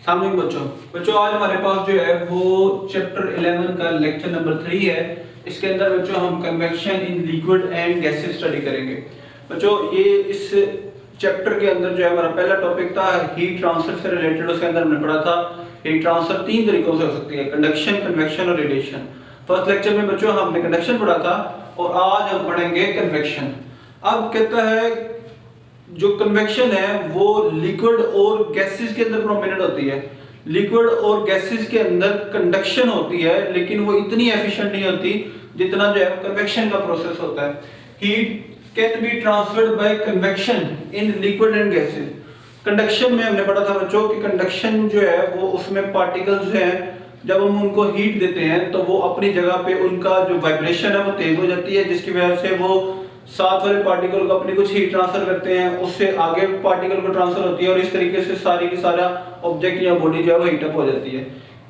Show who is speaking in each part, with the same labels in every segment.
Speaker 1: सामने बच्चों बच्चों आज हमारे पास जो है वो चैप्टर 11 का लेक्चर नंबर 3 है। इसके अंदर बच्चों हम convection in liquid and gases study करेंगे। बच्चों ये इस चैप्टर के अंदर जो है हमारा पहला टॉपिक था हीट ट्रांसफर से रिलेटेड। उसके अंदर हमने पढ़ा था हीट ट्रांसफर तीन तरीकों से हो सकती है, कंडक्शन, कन्वेक्शन और रेडिएशन। फर्स्ट लेक्चर में बच्चों हमने कंडक्शन पढ़ा था और आज हम पढ़ेंगे कन्वेक्शन। अब कहता है जो कन्वेक्शन है वो लिक्विड और गैसेस के अंदर प्रोमिनेंट होती है। लिक्विड और गैसेस के अंदर कंडक्शन होती है लेकिन वो इतनी एफिशिएंट नहीं होती जितना जो है कन्वेक्शन का प्रोसेस होता है। Heat can be transferred by convection in liquid and gases. Conduction में हमने पढ़ा था बच्चों कि कंडक्शन जो है वो उसमें पार्टिकल्स हैं, जब हम उनको हीट देते हैं तो वो अपनी जगह पे उनका जो वाइब्रेशन है वो तेज हो जाती है, जिसकी वजह से वो साथ वाले पार्टिकल को अपनी कुछ हीट ट्रांसफर करते हैं, उससे आगे पार्टिकल को ट्रांसफर होती है और इस तरीके से सारी की सारा ऑब्जेक्ट या बॉडी जो है वो हीट अप हो जाती है।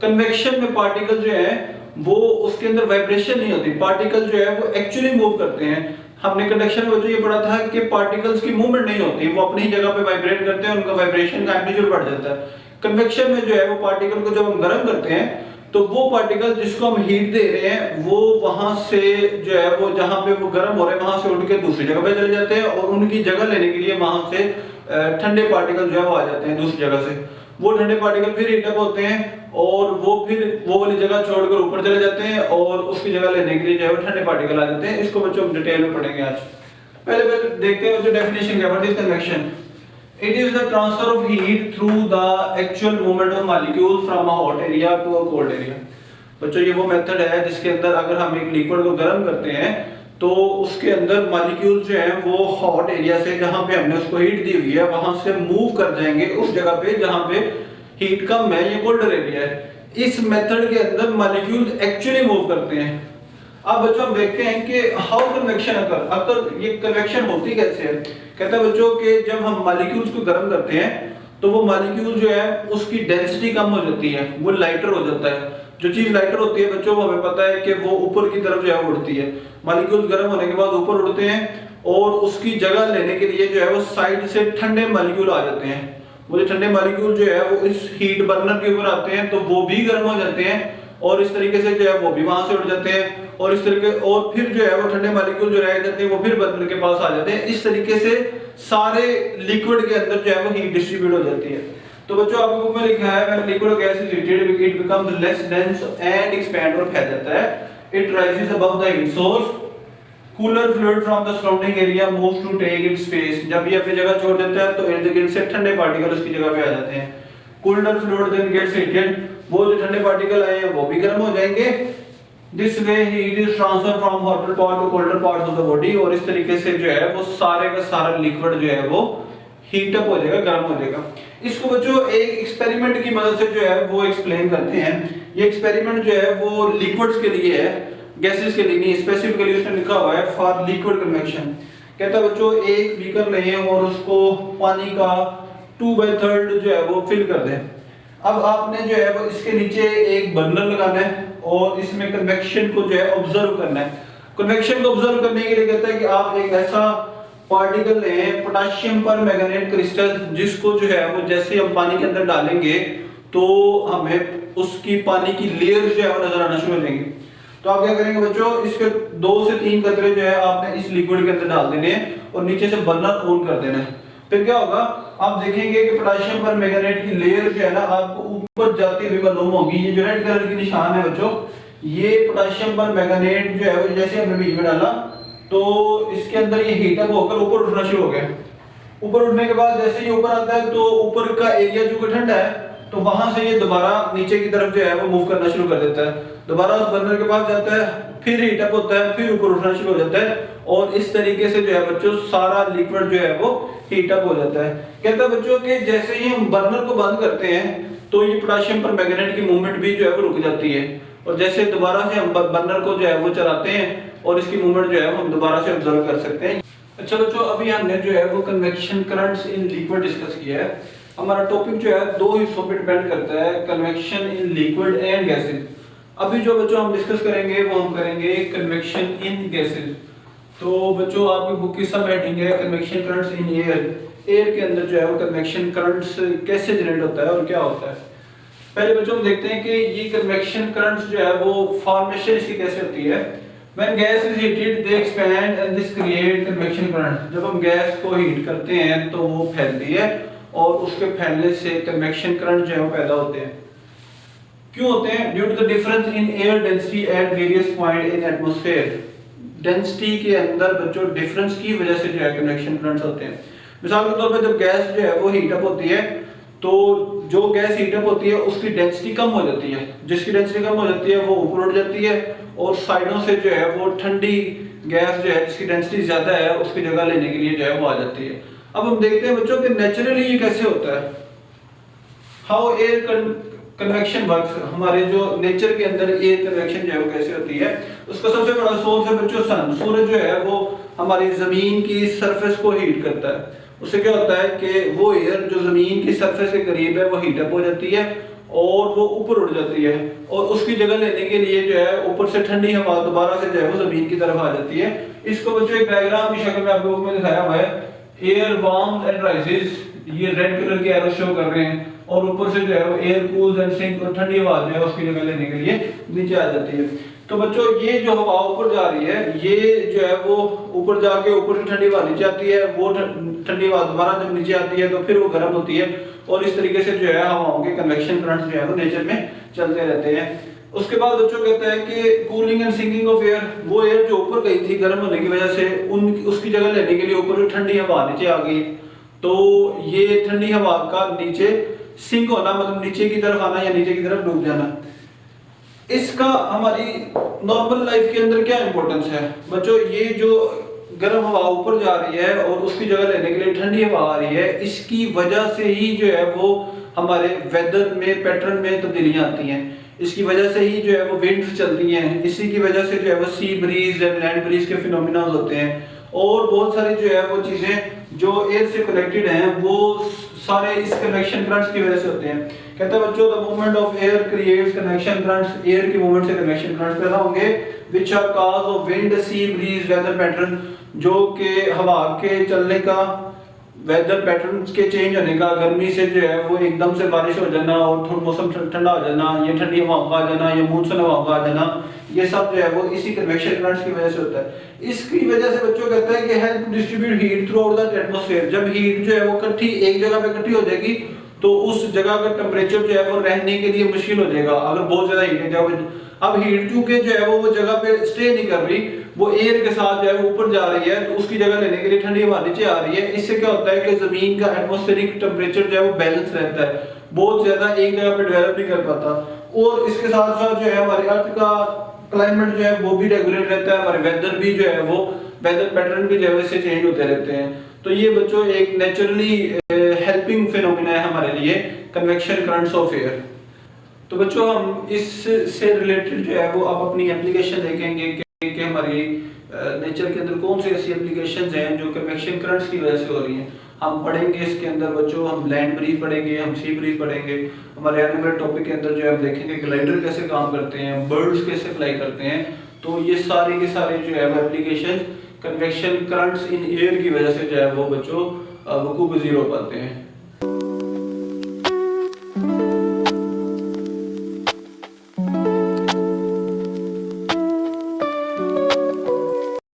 Speaker 1: कन्वेक्शन में पार्टिकल जो है वो उसके अंदर वाइब्रेशन नहीं होती, पार्टिकल जो है वो एक्चुअली मूव करते हैं। हमने कंडक्शन में तो ये पढ़ा था कि पार्टिकल्स की मूवमेंट नहीं होती, वो अपनी जगह पे वाइब्रेट करते हैं, उनका वाइब्रेशन का एम्पलीट्यूड बढ़ जाता है। कन्वेक्शन में जो है वो पार्टिकल को जब हम गर्म करते हैं तो वो पार्टिकल जिसको हम हीट दे रहे हैं वो वहां से जो है वो जहां पे वो गर्म हो रहे हैं वहां से उठ के दूसरी जगह पे चले जाते हैं और उनकी जगह लेने के लिए वहां से ठंडे पार्टिकल जो है वो आ जाते हैं दूसरी जगह से। वो ठंडे पार्टिकल फिर हीट अप होते हैं और वो फिर वो वाली जगह छोड़कर ऊपर चले जाते हैं और उसकी जगह लेने के लिए जो है वो ठंडे पार्टिकल आ जाते हैं। इसको बच्चों हम डिटेल में पढ़ेंगे आज। पहले देखते हैं जो डेफिनेशन क्या है convection. It is the transfer of heat through the actual movement of molecule from a hot area to a cold area। बच्चों ये वो मेथड है जिसके अंदर अगर हम एक लिक्विड को गर्म करते हैं तो उसके अंदर मॉलिक्यूल जो हैं वो हॉट एरिया से जहां पे हमने उसको हीट दी हुई है वहां से मूव कर जाएंगे उस जगह पे जहां पे हीट कम है, ये कोल्डर एरिया है। इस मेथड के अंदर मॉलिक्यूल एक्चुअली मूव करते हैं। अब बच्चों हम देखते हैं कि हाउ कन्वेक्शन अगर ये कन्वेक्शन होती कैसे है। कहता है बच्चों कि जब हम मॉलिक्यूल्स को गर्म करते हैं तो वो मॉलिक्यूल जो है उसकी डेंसिटी कम हो जाती है, वो लाइटर हो जाता है। जो चीज लाइटर होती है बच्चों वो हमें पता है कि वो ऊपर की तरफ जो है उड़ती है। मॉलिक्यूल गर्म होने के बाद ऊपर उड़ते हैं और उसकी जगह लेने के लिए जो है वो साइड से ठंडे मॉलिक्यूल आ जाते हैं। वो जो ठंडे मॉलिक्यूल जो है वो इस हीट बर्नर के ऊपर आते हैं तो वो भी गर्म हो जाते हैं और इस तरीके से जो है वो भी वहां से उड़ जाते हैं और इस तरीके और फिर जो है वो ठंडे मॉलिक्यूल जो रह जाते हैं वो फिर बर्नर के पास आ जाते हैं। इस तरीके से सारे लिक्विड के अंदर जो है वो हीट डिस्ट्रीब्यूट हो जाती है। तो बच्चों आपके बुक में लिखा है when liquid gas is heated it becomes less dense and expand और फैल जाता है। It rises above the heat source, cooler fluid from the surrounding area moves to take its space. जब ये अपनी जगह छोड़ देता है तो इर्द-गिर्द से ठंडे पार्टिकल उसकी जगह पे आ जाते हैं। Cooler fluid then gets heated, वो जो ठंडे पार्टिकल आए हैं वो भी गर्म हो जाएंगे। This way heat is transfer from hotter part two colder parts of the body. और इस तरीके से जो है वो सारे का सारा लिक्विड जो है वो हीट अप हो जाएगा, गर्म हो जाएगा। इसको बच्चों एक एक्सपेरिमेंट की मदद से जो है वो एक्सप्लेन करते हैं। ये एक्सपेरिमेंट जो है वो लिक्विड्स के लिए है, गैसेस के लिए नहीं। स्पेसिफिकली उसने लिखा हुआ है फॉर लिक्विड कन्वेक्शन। कहता है बच्चों एक बीकर लें और उसको पानी का 2/3 जो है वो फिल कर दें। अब आपने जो है वो इसके नीचे एक बर्नर लगाना है और इसमें कन्वेक्शन को जो है ऑब्जर्व करना है। कन्वेक्शन को ऑब्जर्व करने के लिए कहता है कि आप एक ऐसा पार्टिकल लें, पोटेशियम परमैंगनेट क्रिस्टल, जिसको जो है वो जैसे हम पानी के अंदर डालेंगे तो हमें उसकी पानी की लेयर जो है वो नजर आना शुरू हो जाएंगी। तो आप क्या करेंगे बच्चों, इसके 2 से 3 कतरे जो है आपने इस लिक्विड के अंदर डाल देने हैं और नीचे से बर्नर ऑन कर देना है। फिर क्या होगा, आप देखेंगे कि पोटेशियम परमैंगनेट की लेयर जो है ना आपको ऊपर जाती हुई मालूम होगी। ये जो रेड कलर की निशान है बच्चों, ये पोटेशियम परमैंगनेट जो है वो जैसे हमने बीच में डाला तो इसके अंदर ये हीट अप होकर ऊपर उठना शुरू हो गया। ऊपर उठने के बाद जैसे ये ऊपर आता है तो ऊपर का एरिया जो ठंडा है तो वहां से ये दोबारा नीचे की तरफ जो है वो मूव करना शुरू कर देता है। दोबारा उस बर्नर के पास जाता है, फिर हीट अप होता है, फिर ऊपर उठना शुरू हो जाता है और इस तरीके से जो है बच्चों सारा लिक्विड जो है वो हीट अप हो जाता है। कहता है बच्चों कि जैसे ही हम बर्नर को बंद करते हैं तो ये पोटेशियम परमैंगनेट की मूवमेंट भी जो है वो रुक जाती है और जैसे दोबारा से हम बर्नर को जो है वो चलाते हैं और इसकी मूवमेंट जो है हम दोबारा से ऑब्जर्व कर सकते हैं। अच्छा बच्चों अभी हमने जो है वो convection currents in liquid discuss किया है। हमारा टॉपिक जो है 2 हिस्सों पे डिपेंड करता है, convection in liquid and gases. अभी जो बच्चों हम डिस्कस करेंगे वो हम करेंगे कन्वेक्शन इन गैसेस। तो बच्चों आपकी बुक की सब हेडिंग है convection currents in air. Air के अंदर जो है वो कन्वेक्शन करंट्स कैसे जनरेट होता है और क्या होता है। पहले बच्चों हम देखते हैं कि ये कन्वेक्शन करंट्स जो है वो फॉर्मेशन इसकी कैसे होती है। When gas is heated, they expand and this create convection current। जब हम गैस को हीट करते हैं तो वो फैलती है और उसके फैलने से कन्वेक्शन करंट जो है वो पैदा होते हैं। क्यों होते हैं? Due to the difference in air density at various point in atmosphere. Density के अंदर बच्चों डिफरेंस की वजह से जो है कन्वेक्शन करंट्स होते हैं। मिसाल के तौर पर जब गैस जो है वो हीट अप होती है तो जो गैस हीट अप होती है उसकी डेंसिटी कम हो जाती है, जिसकी डेंसिटी कम हो जाती है वो ऊपर उठ जाती है और साइडों से जो है वो ठंडी गैस जो है जिसकी डेंसिटी ज्यादा है उसकी जगह लेने के लिए जो है वो आ जाती है। अब हम देखते हैं बच्चों कि नेचुरली ये कैसे होता है, हाउ एयर कन्वेक्शन वर्क्स। हमारे जो नेचर के अंदर एयर कन्वेक्शन जो है वो कैसे होती है, उसका सबसे बड़ा सोर्स है बच्चों सन। सूरज जो है वो हमारी जमीन की सरफेस को हीट करता है। उससे क्या होता है कि वो एयर जो जमीन की सरफेस के करीब है वो हीट अप हो जाती है और वो ऊपर उड़ जाती है और उसकी जगह लेने के लिए जो है ऊपर से ठंडी हवा दोबारा से जो है वो जमीन की तरफ आ जाती है। इसको बच्चों एक डायग्राम की शक्ल में आप लोगों को दिखाया हुआ है। एयर वार्म्स एंड राइजेस, ये रेड कलर के एरो शो कर रहे हैं और ऊपर से जो है वो एयर कूल्स एंड सिंक और ठंडी हवा जो है उसकी जगह लेने के लिए नीचे आ जाती है। तो बच्चों ये जो हवा ऊपर जा रही है ये जो है वो ऊपर जाके ऊपर से ठंडी हवा नीचे आती है, वो ठंडी हवा दोबारा जब नीचे आती है तो फिर वो गर्म होती है और इस तरीके से जो है हवाओं के कन्वेक्शन करंट्स जो है वो नेचर में चलते रहते हैं। उसके बाद बच्चों कहते हैं कि cooling and sinking of air, वो एयर जो ऊपर गई थी गर्म होने की वजह से उसकी जगह लेने के लिए ऊपर जो ठंडी हवा नीचे आ गई तो ये ठंडी हवा का नीचे सिंक होना मतलब नीचे की तरफ आना या नीचे की तरफ डूब जाना। इसका हमारी नॉर्मल लाइफ के अंदर क्या इंपॉर्टेंस है बच्चों, ये जो गर्म हवा ऊपर जा रही है और उसकी जगह लेने के लिए ठंडी हवा आ रही है, इसकी वजह से ही जो है वो हमारे वेदर में पैटर्न में तब्दीलियां आती हैं। इसकी वजह से ही जो है वो विंड्स चलती हैं, इसी की वजह से जो है वो sea breeze and land breeze के फिनोमिना होते हैं और बहुत सारी जो है वो चीजें जो एयर से कनेक्टेड हैं वो सारे इस कन्वेक्शन करंट्स की वजह से होते हैं। कहते हैं बच्चों the movement of air creates convection currents, air की मूवमेंट से कन्वेक्शन करंट्स पैदा होंगे which are cause of wind sea breeze weather pattern, जो कि हवा के चलने का वेदर पैटर्न के चेंज होने का, गर्मी से जो है वो एकदम से बारिश हो जाना और थोड़ा मौसम ठंडा हो जाना या ठंडी हवाओं का आ जाना या मानसून हवाओं का आ जाना, ये सब जो है वो इसी कन्वेक्शन करंट्स की वजह से होता है। इसकी वजह से बच्चों कहते हैं कि help distribute heat through out the atmosphere. जब हीट जो है वो इकट्ठी एक जगह पे इकट्ठी हो जाएगी तो उस जगह का टेम्परेचर जो है वो रहने के लिए मुश्किल हो जाएगा अगर बहुत ज्यादा हीट है। जब अब हीट चूंकि जो है वो जगह पे स्टे नहीं कर रही, वो एयर के साथ जो है वो ऊपर जा रही है तो उसकी जगह लेने के लिए ठंडी हवा नीचे आ रही है। इससे क्या होता है कि जमीन का एटमॉस्फेरिक टेम्परेचर जो है वो बैलेंस रहता है, बहुत ज्यादा एक जगह पे डेवलप नहीं कर पाता। और इसके साथ साथ जो है हमारे अर्थ का क्लाइमेट जो है वो भी रेगुलर रहता है, हमारे वेदर भी जो है वो वेदर पैटर्न भी जो है से चेंज होते रहते हैं। तो ये बच्चों एक नेचुरली हेल्पिंग फिनोमिना है हमारे लिए कन्वेक्शन करंट्स ऑफ एयर। तो बच्चों हम इससे रिलेटेड जो है वो अब अपनी एप्लीकेशन देखेंगे कि हमारी नेचर के अंदर कौन सी ऐसी एप्लीकेशंस हैं जो कन्वेक्शन करंट्स की वजह से हो रही हैं। हम पढ़ेंगे इसके अंदर बच्चों, हम लैंड ब्रीज पढ़ेंगे, हम सी ब्रीज पढ़ेंगे। हमारे आने वाले टॉपिक के अंदर जो है हम देखेंगे ग्लाइडर कैसे काम करते हैं, बर्ड्स कैसे फ्लाई करते हैं। तो ये सारे के सारे जो है वो application convection currents in air की वजह से जो है वो बच्चों वकूअ पज़ीर हो पाते हैं।